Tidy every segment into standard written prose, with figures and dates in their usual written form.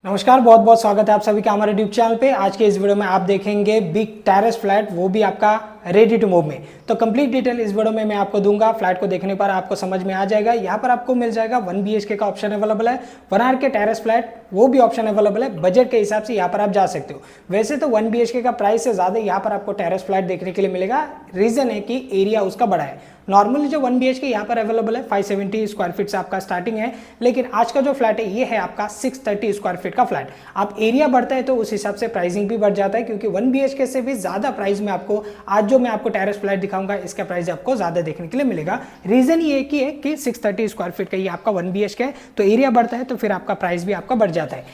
नमस्कार, बहुत बहुत स्वागत है आप सभी का हमारे यूट्यूब चैनल पे। आज के इस वीडियो में आप देखेंगे बिग टेरेस फ्लैट, वो भी आपका रेडी टू मूव में। तो कंप्लीट डिटेल इस वीडियो में मैं आपको दूंगा। फ्लैट को देखने पर आपको समझ में आ जाएगा। यहाँ पर आपको मिल जाएगा 1 BHK का ऑप्शन अवेलेबल है, 1 आर के टेरेस फ्लैट वो भी ऑप्शन अवेलेबल है। बजट के हिसाब से यहाँ पर आप जा सकते हो। वैसे तो 1 BHK का प्राइस से ज़्यादा यहाँ पर आपको टेरेस फ्लैट देखने के लिए मिलेगा। रीज़न है कि एरिया उसका बड़ा है। नॉर्मली जो 1 BHK यहाँ पर अवेलेबल है 570 स्क्वायर फीट से आपका स्टार्टिंग है, लेकिन आज का जो फ्लैट है ये है आपका 630 स्क्वायर फीट का फ्लैट। आप एरिया बढ़ता है तो उस हिसाब से प्राइसिंग भी बढ़ जाता है, क्योंकि 1 BHK से भी ज़्यादा प्राइस में आपको आज जो मैं आपको टेरेस फ्लैट दिखाऊंगा इसका प्राइस आपको ज़्यादा देखने के लिए मिलेगा। रीज़न ये है कि 630 स्क्वायर फीट का ये आपका 1 BHK है, तो एरिया बढ़ता है तो फिर आपका प्राइस भी आपका बढ़ जाता है।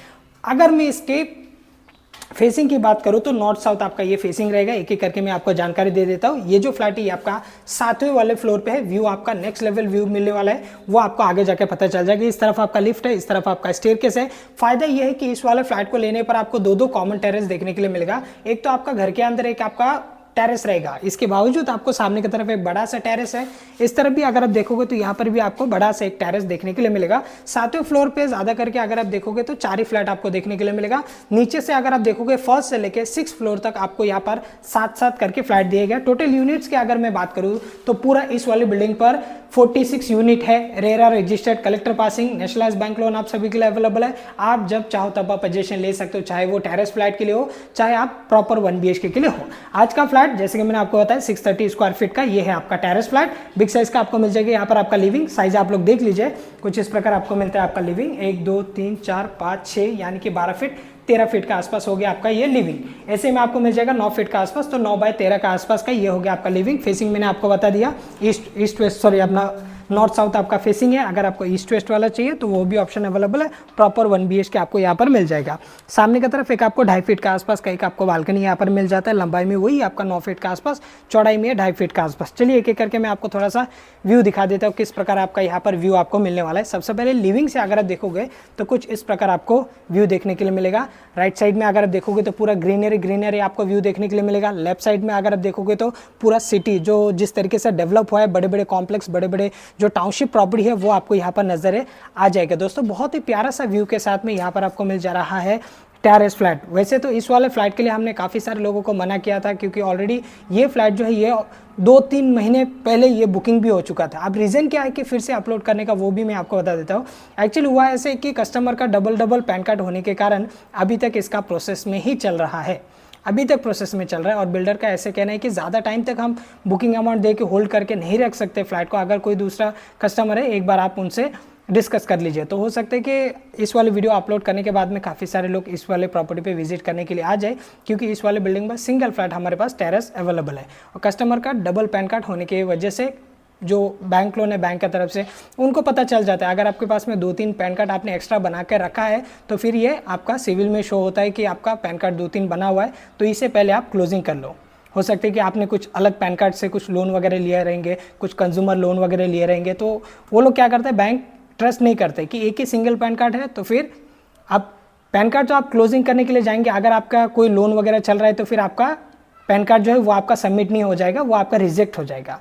अगर मैं इसके फेसिंग की बात करूं तो नॉर्थ साउथ आपका ये फेसिंग रहेगा। एक एक करके मैं आपको जानकारी दे देता हूं। ये जो फ्लैट है ये आपका 7वें वाले फ्लोर पे है। व्यू आपका नेक्स्ट लेवल व्यू मिलने वाला है, वो आपको आगे जाके पता चल जाएगा। इस तरफ आपका लिफ्ट है, इस तरफ आपका स्टेयरकेस है। फायदा ये है कि इस वाले फ्लैट को लेने पर आपको दो कॉमन टेरेस देखने के लिए मिलेगा। एक तो आपका घर के अंदर एक आपका टेरेस रहेगा, इसके बावजूद आपको सामने की तरफ एक बड़ा सा टेरेस है। इस तरफ भी अगर आप देखोगे तो यहाँ पर भी आपको बड़ा सा एक टेरेस देखने के लिए मिलेगा। 7वें फ्लोर पे ज्यादा करके अगर आप देखोगे तो 4 ही फ्लैट आपको देखने के लिए मिलेगा। नीचे से अगर आप देखोगे फर्स्ट से लेके 6 फ्लोर तक आपको यहाँ पर 7-7 करके फ्लैट दिए गए। टोटल यूनिट्स की अगर मैं बात करूँ तो पूरा इस वाली बिल्डिंग पर 46 यूनिट है। RERA registered, collector passing, nationalise bank loan आप सभी के लिए अवेलेबल है। आप जब चाहो तब आप पोजीशन ले सकते हो, चाहे वो टेरेस फ्लैट के लिए हो, चाहे आप प्रॉपर 1 BHK के लिए हो। आज का फ्लैट जैसे कि मैंने आपको बताया 630 स्क्वायर फीट का ये है आपका टेरेस फ्लैट। बिग साइज का आपको मिल जाएगा। यहाँ पर आपका लिविंग साइज आप लोग देख लीजिए, कुछ इस प्रकार आपको मिलता है। आपका लिविंग 1 2 3 4 5 6 यानी कि 12 फीट 13 फीट का आसपास हो गया आपका ये लिविंग। ऐसे में आपको मिल जाएगा 9 फीट का आसपास, तो 9 बाय 13 का आसपास का ये हो गया आपका लिविंग। फेसिंग मैंने आपको बता दिया ईस्ट वेस्ट, सॉरी अपना नॉर्थ साउथ आपका फेसिंग है। अगर आपको ईस्ट वेस्ट वाला चाहिए तो वो भी ऑप्शन अवेलेबल है। प्रॉपर 1 BHK आपको यहाँ पर मिल जाएगा। सामने की तरफ एक आपको 2.5 फीट का आसपास का एक आपको बालकनी यहाँ पर मिल जाता है। लंबाई में वही आपका 9 फीट का आसपास, चौड़ाई में 2.5 फीट का आसपास। चलिए एक एक करके मैं आपको थोड़ा सा व्यू दिखा देता हूँ किस प्रकार आपका यहाँ पर व्यू आपको मिलने वाला है। सबसे पहले लिविंग से अगर आप देखोगे तो कुछ इस प्रकार आपको व्यू देखने के लिए मिलेगा। राइट साइड में अगर आप देखोगे तो पूरा ग्रीनरी आपको व्यू देखने के लिए मिलेगा। लेफ्ट साइड में अगर आप देखोगे तो पूरा सिटी जो जिस तरीके से डेवलप हुआ है, बड़े बड़े कॉम्प्लेक्स, बड़े बड़े जो टाउनशिप प्रॉपर्टी है वो आपको यहाँ पर नजर आ जाएगा। दोस्तों बहुत ही प्यारा सा व्यू के साथ में यहाँ पर आपको मिल जा रहा है टेरेस फ्लैट। वैसे तो इस वाले फ्लैट के लिए हमने काफ़ी सारे लोगों को मना किया था, क्योंकि ऑलरेडी ये फ्लैट जो है ये 2-3 महीने पहले ये बुकिंग भी हो चुका था। अब रीज़न क्या है कि फिर से अपलोड करने का वो भी मैं आपको बता देता हूँ। एक्चुअली हुआ ऐसे कि कस्टमर का डबल पैन कार्ड होने के कारण अभी तक इसका प्रोसेस में ही चल रहा है, अभी तक प्रोसेस में चल रहा है। और बिल्डर का ऐसे कहना है कि ज़्यादा टाइम तक हम बुकिंग अमाउंट दे के होल्ड करके नहीं रख सकते फ्लैट को। अगर कोई दूसरा कस्टमर है, एक बार आप उनसे डिस्कस कर लीजिए। तो हो सकता है कि इस वाले वीडियो अपलोड करने के बाद में काफ़ी सारे लोग इस वाले प्रॉपर्टी पे विजिट करने के लिए आ जाए, क्योंकि इस वाले बिल्डिंग में सिंगल फ्लैट हमारे पास टेरेस अवेलेबल है। और कस्टमर का डबल पैन कार्ड होने की वजह से जो बैंक लोन है बैंक की तरफ से उनको पता चल जाता है। अगर आपके पास में 2-3 पैन कार्ड आपने एक्स्ट्रा बना कर रखा है तो फिर ये आपका सिविल में शो होता है कि आपका पैन कार्ड 2-3 बना हुआ है, तो इससे पहले आप क्लोजिंग कर लो। हो सकता है कि आपने कुछ अलग पैन कार्ड से कुछ लोन वगैरह लिए रहेंगे, कुछ कंज्यूमर लोन वगैरह लिए रहेंगे, तो वो लोग क्या करते हैं, बैंक ट्रस्ट नहीं करते कि एक ही सिंगल पैन कार्ड है, तो फिर आप पैन कार्ड तो आप क्लोजिंग करने के लिए जाएंगे। अगर आपका कोई लोन वगैरह चल रहा है तो फिर आपका पैन कार्ड जो है वो आपका सबमिट नहीं हो जाएगा, वो आपका रिजेक्ट हो जाएगा।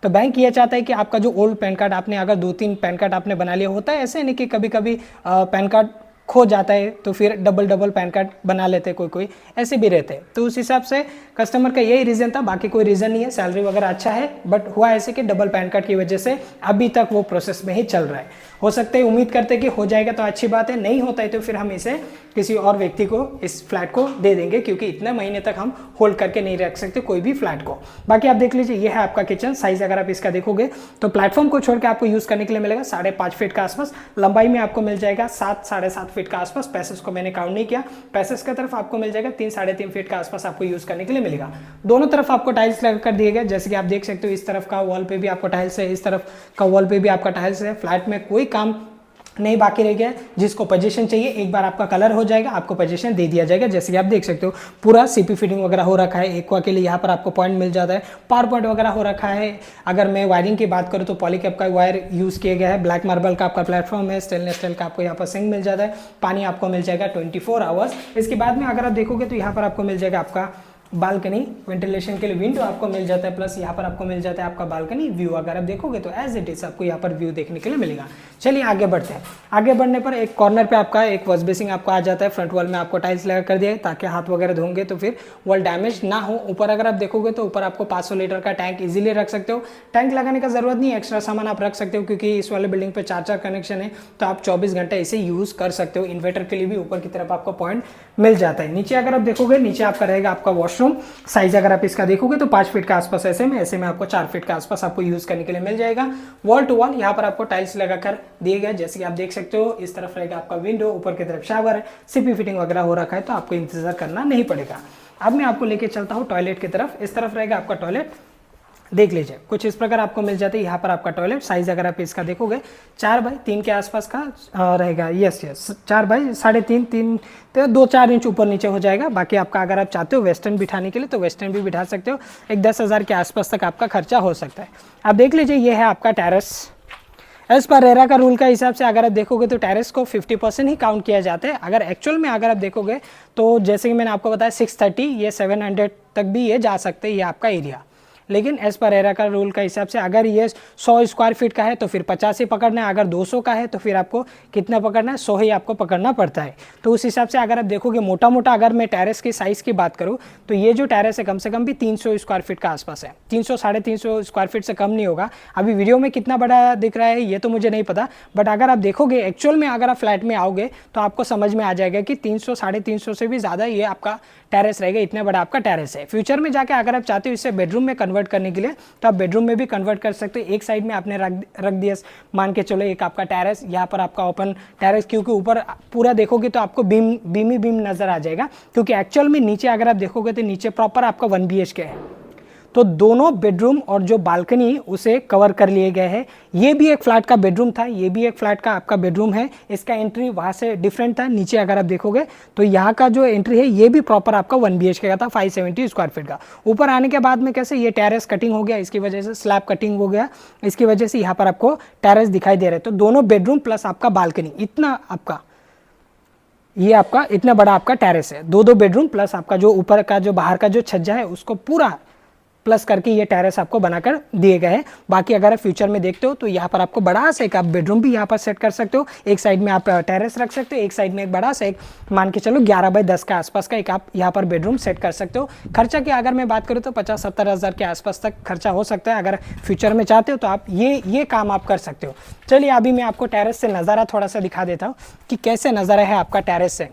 तो बैंक ये चाहता है कि आपका जो ओल्ड पैन कार्ड आपने अगर 2-3 पैन कार्ड आपने बना लिया होता है, ऐसे नहीं कि कभी कभी पैन कार्ड खो जाता है तो फिर डबल पैन कार्ड बना लेते हैं, कोई ऐसे भी रहते हैं। तो उस हिसाब से कस्टमर का यही रीज़न था, बाकी कोई रीज़न नहीं है। सैलरी वगैरह अच्छा है, बट हुआ ऐसे कि डबल पैन कार्ड की वजह से अभी तक वो प्रोसेस में ही चल रहा है। हो सकता है, उम्मीद करते हैं कि हो जाएगा तो अच्छी बात है, नहीं होता है तो फिर हम इसे किसी और व्यक्ति को इस फ्लैट को दे देंगे, क्योंकि इतने महीने तक हम होल्ड करके नहीं रख सकते कोई भी फ्लैट को। बाकी आप देख लीजिए, ये है आपका किचन साइज। अगर आप इसका देखोगे तो प्लेटफॉर्म को छोड़ के आपको यूज़ करने के लिए मिलेगा 5.5 फीट का आसपास। लंबाई में आपको मिल जाएगा 7-7.5 फीट का आसपास। पैसेज को मैंने काउंट नहीं किया। पैसेज की तरफ आपको मिल जाएगा 3-3.5 फीट का आसपास आपको यूज़ करने के लिए मिलेगा। दोनों तरफ आपको टाइल्स लगा कर दिए गए, जैसे कि आप देख सकते हो। इस तरफ का वॉल पे भी आपको टाइल्स है, इस तरफ का वॉल पे भी आपका टाइल्स है। फ्लैट में कोई काम नहीं बाकी रह गया। जिसको पोजीशन चाहिए एक बार आपका कलर हो जाएगा, आपको पोजीशन दे दिया जाएगा। जैसे कि आप देख सकते हो पूरा सीपी फिटिंग वगैरह हो रखा है। एक्वा के लिए यहाँ पर आपको पॉइंट मिल जाता है, पावर पॉइंट वगैरह हो रखा है। अगर मैं वायरिंग की बात करूँ तो पॉलीकैप का वायर यूज़ किया गया है। ब्लैक मार्बल का आपका प्लेटफॉर्म है। स्टेनलेस स्टील का आपको यहाँ पर सिंक मिल जाता है। पानी आपको मिल जाएगा 24 आवर्स। इसके बाद में अगर आप देखोगे तो यहाँ पर आपको मिल जाएगा आपका बालकनी, वेंटिलेशन के लिए विंडो आपको मिल जाता है, प्लस यहाँ पर आपको मिल जाता है आपका बालकनी व्यू। अगर आप देखोगे तो एज इट इज आपको यहाँ पर व्यू देखने के लिए मिलेगा। चलिए आगे बढ़ते हैं। आगे बढ़ने पर एक कॉर्नर पे आपका एक वॉश बेसिंग आपको आ जाता है। फ्रंट वॉल में आपको टाइल्स लगा कर दिया है ताकि हाथ वगैरह धोंगे तो फिर वॉल डैमेज ना हो। ऊपर अगर आप देखोगे तो ऊपर आपको 500 लीटर का टैंक इजीली रख सकते हो। टैंक लगाने का जरूरत नहीं, एक्स्ट्रा सामान आप रख सकते हो क्योंकि इस वाले बिल्डिंग पे 4 कनेक्शन है, तो आप 24 घंटे इसे यूज कर सकते हो। इन्वर्टर के लिए भी ऊपर की तरफ आपको पॉइंट मिल जाता है। नीचे अगर आप देखोगे, नीचे आपका रहेगा आपका वॉशरूम। साइज अगर आप इसका देखोगे तो 5 फीट के आसपास ऐसे में आपको 4 फीट के आसपास आपको यूज करने के लिए मिल जाएगा। वॉल टू वॉल यहाँ पर आपको टाइल्स लगाकर दिए गए, जैसे कि आप देख सकते हो। इस तरफ रहेगा आपका विंडो, ऊपर की तरफ शावर है, सीपी फिटिंग वगैरह हो रखा है, तो आपको इंतजार करना नहीं पड़ेगा। अब मैं आपको लेके चलता हूँ टॉयलेट की तरफ। इस तरफ रहेगा आपका टॉयलेट, देख लीजिए कुछ इस प्रकार आपको मिल जाती है। यहाँ पर आपका टॉयलेट साइज अगर आप इसका देखोगे 4x3 के आसपास का रहेगा। यस 4x3.5 तो 2-4 इंच ऊपर नीचे हो जाएगा। बाकी आपका अगर आप चाहते हो वेस्टर्न बिठाने के लिए तो वेस्टर्न भी बिठा सकते हो। एक 10,000 के आसपास तक आपका खर्चा हो सकता है। आप देख लीजिए ये है आपका टेरेस। एज पर रेरा का रूल का हिसाब से अगर आप देखोगे तो टेरेस को 50% ही काउंट किया जाता है। अगर एक्चुअल में अगर आप देखोगे तो जैसे कि मैंने आपको बताया 630 ये 700 तक भी ये जा सकते हैं, ये आपका एरिया। लेकिन एज पर एरा का रूल का हिसाब से अगर ये 100 स्क्वायर फीट का है तो फिर 50 ही पकड़ना है। अगर 200 का है तो फिर आपको कितना पकड़ना है, 100 ही आपको पकड़ना पड़ता है। तो उस हिसाब से अगर आप देखोगे मोटा मोटा अगर मैं टेरेस की साइज़ की बात करूँ तो ये जो टेरेस है कम से कम भी 300 स्क्वायर फीट का आसपास है। 300-350 स्क्वायर फीट से कम नहीं होगा। अभी वीडियो में कितना बड़ा दिख रहा है ये तो मुझे नहीं पता, बट अगर आप देखोगे एक्चुअल में अगर आप फ्लैट में आओगे तो आपको समझ में आ जाएगा कि 300-350 से भी ज़्यादा ये आपका टेरेस रहेगा। इतना बड़ा आपका टेरेस है। फ्यूचर में जाके अगर आप चाहते हो इसे बेडरूम में कन्वर्ट करने के लिए तो आप बेडरूम में भी कन्वर्ट कर सकते हो। एक साइड में आपने रख दिया, मान के चलो एक आपका टेरेस, यहाँ पर आपका ओपन टेरेस, क्योंकि ऊपर पूरा देखोगे तो आपको बीम नजर आ जाएगा। क्योंकि एक्चुअल में नीचे अगर आप देखोगे तो नीचे प्रॉपर आपका 1 BHK है, तो दोनों बेडरूम और जो बालकनी उसे कवर कर लिए गए हैं। ये भी एक फ्लैट का बेडरूम था, ये भी एक फ्लैट का आपका बेडरूम है। इसका एंट्री वहाँ से डिफरेंट था। नीचे अगर आप देखोगे तो यहाँ का जो एंट्री है ये भी प्रॉपर आपका 1 BHK का था, 570 स्क्वायर फीट का। ऊपर आने के बाद में कैसे ये टेरेस कटिंग हो गया, इसकी वजह से स्लैब कटिंग हो गया, इसकी वजह से यहाँ पर आपको टेरेस दिखाई दे रहा है। तो दोनों बेडरूम प्लस आपका बालकनी, इतना आपका ये आपका इतना बड़ा आपका टेरेस है। दो बेडरूम प्लस आपका जो ऊपर का जो बाहर का जो छज्जा है उसको पूरा प्लस करके ये टेरेस आपको बनाकर दिए गए हैं। बाकी अगर आप फ्यूचर में देखते हो तो यहाँ पर आपको बड़ा सा एक आप बेडरूम भी यहाँ पर सेट कर सकते हो। एक साइड में आप टेरेस रख सकते हो, एक साइड में एक बड़ा सा एक मान के चलो 11x10 के आसपास का एक आप यहाँ पर बेडरूम सेट कर सकते हो। खर्चा की अगर मैं बात करूँ तो 50-70 हज़ार के आसपास तक खर्चा हो सकता है। अगर फ्यूचर में चाहते हो तो आप ये काम आप कर सकते हो। चलिए अभी मैं आपको टेरेस से नज़ारा थोड़ा सा दिखा देता हूँ कि कैसे नज़ारा है आपका टेरेस से।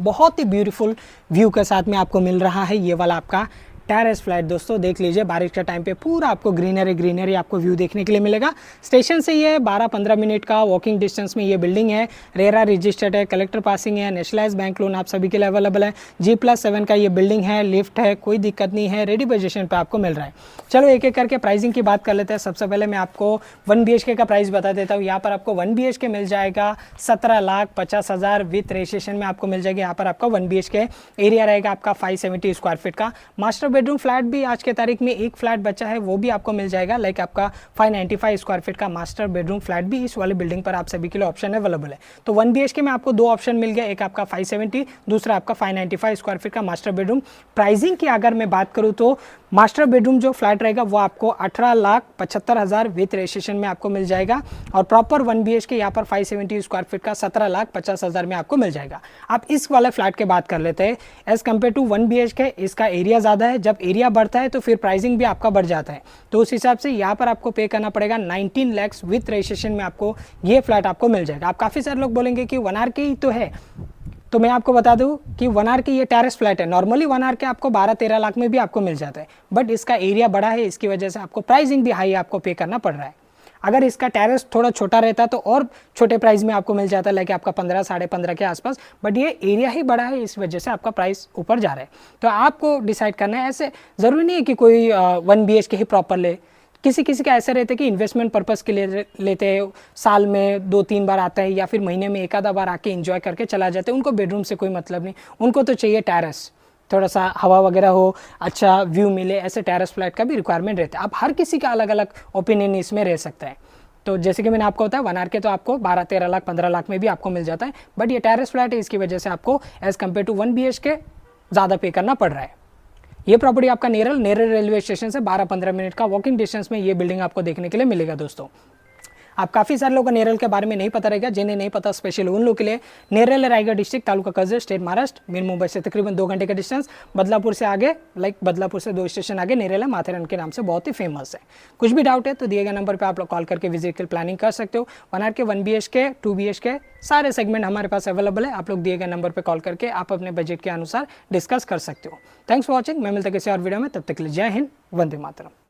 बहुत ही ब्यूटीफुल व्यू के साथ में आपको मिल रहा है ये वाला आपका टेरेस फ्लैट। दोस्तों देख लीजिए बारिश के टाइम पे पूरा आपको ग्रीनरी आपको व्यू देखने के लिए मिलेगा। स्टेशन से ये 12-15 मिनट का वॉकिंग डिस्टेंस में ये बिल्डिंग है। रेरा रजिस्टर्ड है, कलेक्टर पासिंग है, नेशनलाइज बैंक लोन आप सभी के लिए अवेलेबल है। G+7 का ये बिल्डिंग है, लिफ्ट है, कोई दिक्कत नहीं है, रेडी पोजीशन पे आपको मिल रहा है। चलो एक एक करके प्राइसिंग की बात कर लेते हैं। सबसे पहले मैं आपको 1 BHK का प्राइस बता देता हूँ। यहाँ पर आपको 1 BHK मिल जाएगा 17,50,000 विथ रजिस्ट्रेशन में आपको मिल जाएगा। यहाँ पर आपका 1 BHK एरिया रहेगा आपका 570 स्क्वायर फीट का। मास्टर बेडरूम फ्लैट भी आज के तारीख में एक फ्लैट बचा है, वो भी आपको मिल जाएगा। लाइक आपका 595 स्क्वायर फीट का मास्टर बेडरूम फ्लैट भी इस वाले बिल्डिंग पर आप सभी के लिए ऑप्शन अवेलेबल है। तो 1 BHK में आपको 2 ऑप्शन मिल गया, एक आपका 570, दूसरा आपका 595 स्क्वायर फीट का मास्टर बेडरूम। प्राइसिंग की अगर मैं बात करूँ तो मास्टर बेडरूम जो फ्लैट रहेगा वो आपको 18,75,000 विथ रजिस्ट्रेशन में आपको मिल जाएगा। और प्रॉपर 1 BHK यहाँ पर 570 स्क्वायर फीट का 17,50,000 में आपको मिल जाएगा। आप इस वाले फ्लैट के बात कर लेते हैं। एज कम्पेयर टू 1 BHK इसका एरिया ज़्यादा है। जब एरिया बढ़ता है तो फिर प्राइसिंग भी आपका बढ़ जाता है। तो उस हिसाब से यहाँ पर आपको पे करना पड़ेगा 19 लाख विथ रजिस्ट्रेशन में आपको ये फ्लैट आपको मिल जाएगा। आप काफ़ी सारे लोग बोलेंगे कि 1 RK ही तो है, तो मैं आपको बता दूं कि 1 RK ये टेरेस फ्लैट है। नॉर्मली 1 RK आपको 12-13 लाख में भी आपको मिल जाता है, बट इसका एरिया बड़ा है, इसकी वजह से आपको प्राइसिंग भी हाई आपको पे करना पड़ रहा है। अगर इसका टेरेस थोड़ा छोटा रहता तो और छोटे प्राइस में आपको मिल जाता है, लाइक आपका 15-15.5 के आसपास, बट ये एरिया ही बड़ा है, इस वजह से आपका प्राइस ऊपर जा रहा है। तो आपको डिसाइड करना है। ऐसे ज़रूरी नहीं है कि कोई 1 BHK ही प्रॉपर ले। किसी किसी का ऐसा रहता है कि इन्वेस्टमेंट पर्पस के लिए लेते हैं, साल में 2-3 बार आता है या फिर महीने में एक आधा बार आके एंजॉय करके चला जाते हैं। उनको बेडरूम से कोई मतलब नहीं, उनको तो चाहिए टेरेस, थोड़ा सा हवा वगैरह हो, अच्छा व्यू मिले, ऐसे टेरेस फ्लैट का भी रिक्वायरमेंट रहता है। अब हर किसी का अलग अलग ओपिनियन इसमें रह सकता है। तो जैसे कि मैंने आपको बताया 1 RK तो आपको 12-13 लाख 15 लाख में भी आपको मिल जाता है, बट ये टेरेस फ्लैट है, इसकी वजह से आपको एज कम्पेयर टू 1 BHK ज़्यादा पे करना पड़ रहा है। ये प्रॉपर्टी आपका नेरल रेलवे स्टेशन से 12-15 मिनट का वॉकिंग डिस्टेंस में ये बिल्डिंग आपको देखने के लिए मिलेगा दोस्तों। आप काफ़ी सारे लोगों को नेरल के बारे में नहीं पता रहेगा, जिन्हें नहीं पता स्पेशल उन लोगों के लिए। Neral Raigarh district, taluka Karjat, state Maharashtra, main Mumbai से तकरीबन 2 घंटे का डिस्टेंस। बदलापुर से आगे, बदलापुर से 2 स्टेशन आगे नेरल है, माथेरन के नाम से बहुत ही फेमस है। कुछ भी डाउट है तो दिए गए नंबर पर आप लोग कॉल करके विजिट की प्लानिंग कर सकते हो। 1 आर के, 1 BHK, 2 BHK सारे सेगमेंट हमारे पास अवेलेबल है। आप लोग दिए गए नंबर पर कॉल करके आप अपने बजट के अनुसार डिस्कस कर सकते हो। Thanks for watching. मैं मिलता किसी और वीडियो में, तब तक के लिए जय हिंद, वंदे मातरम।